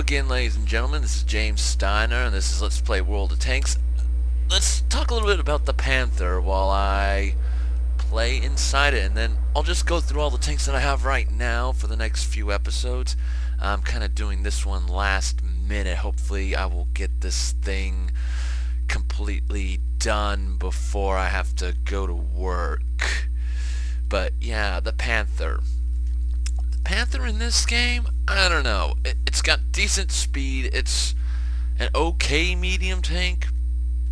again, ladies and gentlemen. This is James Steiner, and this is Let's Play World of Tanks. Let's talk a little bit about the Panther while I play inside it, and then I'll just go through all the tanks that I have right now for the next few episodes. I'm kind of doing this one last minute. Hopefully I will get this thing completely done before I have to go to work. But yeah, the Panther. Panther in this game, I don't know. It's got decent speed. It's an okay medium tank,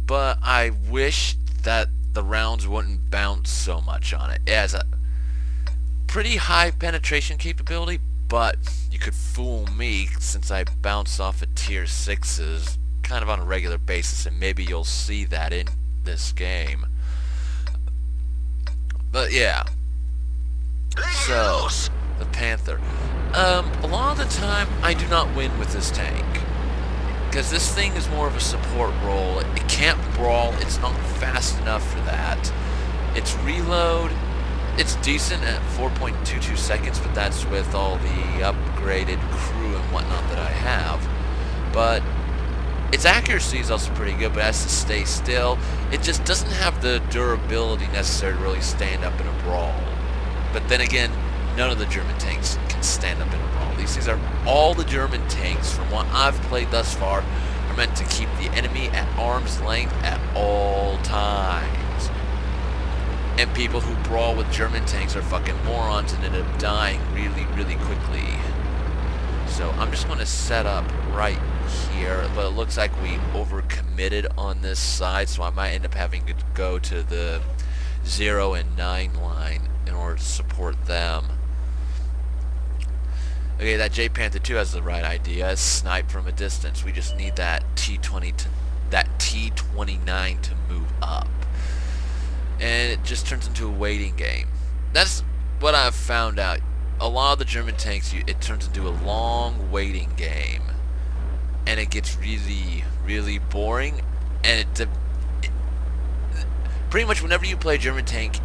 but I wish that the rounds wouldn't bounce so much on it. It has a pretty high penetration capability, but you could fool me since I bounce off of tier 6s kind of on a regular basis, and maybe you'll see that in this game. But yeah. So, the Panther. A lot of the time, I do not win with this tank. Because this thing is more of a support role. It can't brawl. It's not fast enough for that. Its reload, it's decent at 4.22 seconds, but that's with all the upgraded crew and whatnot that I have. But its accuracy is also pretty good, but it has to stay still. It just doesn't have the durability necessary to really stand up in a brawl. But then again, none of the German tanks can stand up in a brawl. These things are all the German tanks, from what I've played thus far, are meant to keep the enemy at arm's length at all times. And people who brawl with German tanks are fucking morons and end up dying really, really quickly. So I'm just going to set up right here, but it looks like we overcommitted on this side, so I might end up having to go to the 0 and 9 line in order to support them. Okay, that J Panther 2 has the right idea. Snipe from a distance. We just need that T29 to move up, and it just turns into a waiting game. That's what I've found out. A lot of the German tanks, it turns into a long waiting game, and it gets really, really boring. And pretty much whenever you play a German tank,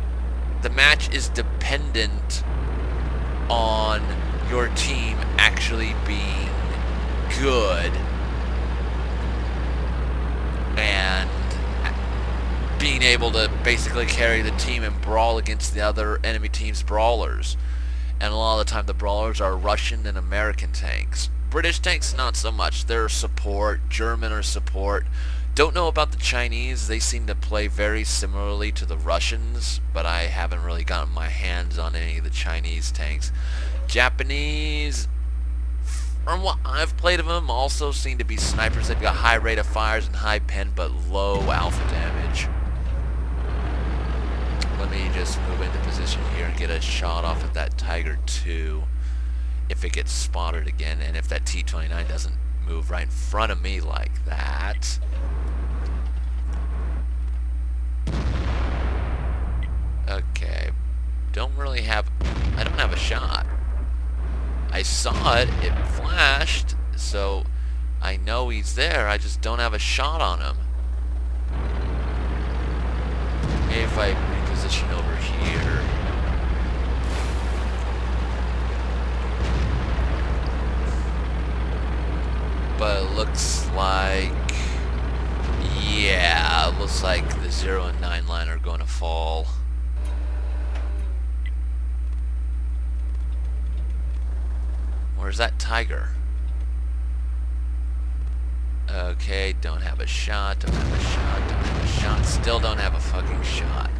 the match is dependent on your team actually being good and being able to basically carry the team and brawl against the other enemy team's brawlers. And a lot of the time the brawlers are Russian and American tanks. British tanks, not so much. They're support. German are support. Don't know about the Chinese. They seem to play very similarly to the Russians, but I haven't really gotten my hands on any of the Chinese tanks. Japanese, from what I've played of them, also seem to be snipers. They've got high rate of fires and high pen, but low alpha damage. Let me just move into position here and get a shot off at that Tiger 2 if it gets spotted again, and if that T29 doesn't move right in front of me like that. Okay, I don't have a shot. I saw it, it flashed, so I know he's there, I just don't have a shot on him. Maybe if I reposition over here. But it looks like, yeah, it looks like the 0 and 9 line are going to fall. Where's that Tiger? Okay, don't have a shot, don't have a shot, don't have a shot, still don't have a fucking shot.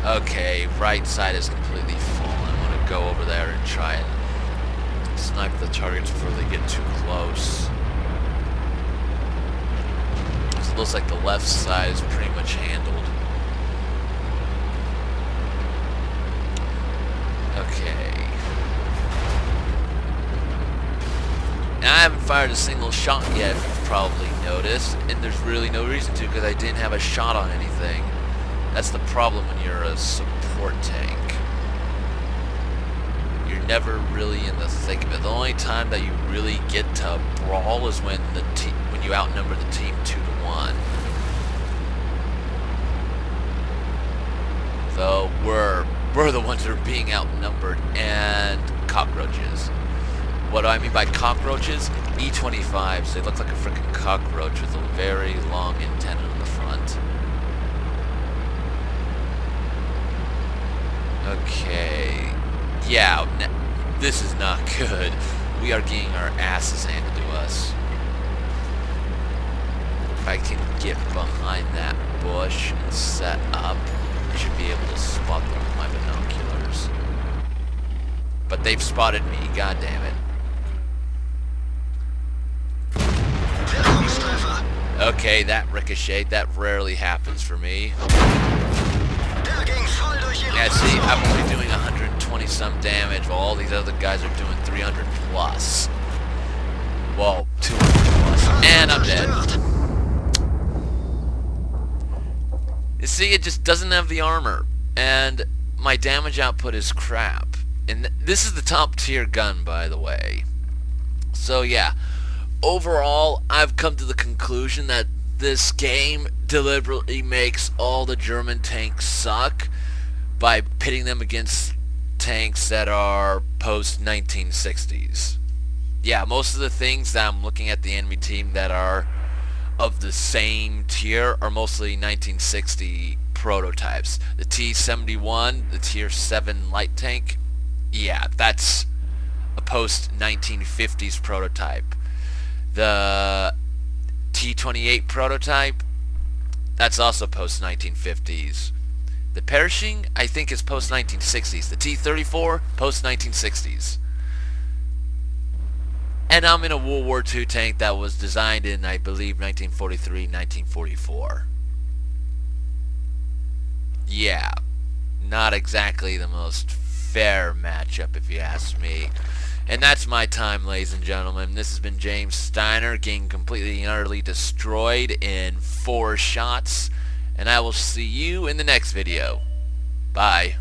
Okay, right side is completely full. I'm gonna go over there and try and snipe the targets before they get too close. So it looks like the left side is pretty much handled. Okay. Now, I haven't fired a single shot yet, if you've probably noticed, and there's really no reason to, because I didn't have a shot on anything. That's the problem when you're a support tank. You're never really in the thick of it. The only time that you really get to brawl is when you outnumber the team 2-1. So we're the ones that are being outnumbered, and cockroaches. What do I mean by cockroaches? E-25s. They look like a freaking cockroach with a very long antenna on the front. Okay. Yeah, this is not good. We are getting our asses handed to us. If I can get behind that bush and set up, I should be able to spot them with my binoculars. But they've spotted me, god damn it. Okay, that ricocheted. That rarely happens for me. Yeah, see, I'm only doing 120 some damage while all these other guys are doing 300 plus. Well, 200 plus. And I'm dead. You see, it just doesn't have the armor. And my damage output is crap. And this is the top tier gun, by the way. So yeah, overall, I've come to the conclusion that this game deliberately makes all the German tanks suck by pitting them against tanks that are post-1960s. Yeah, most of the things that I'm looking at the enemy team that are of the same tier are mostly 1960 prototypes. The T-71, the Tier 7 light tank, yeah, that's a post-1950s prototype. The T-28 prototype, that's also post-1950s. The Pershing, I think, is post-1960s. The T-34, post-1960s. And I'm in a World War II tank that was designed in, I believe, 1943, 1944. Yeah, not exactly the most fair matchup, if you ask me. And that's my time, ladies and gentlemen. This has been James Steiner, getting completely and utterly destroyed in 4 shots. And I will see you in the next video. Bye.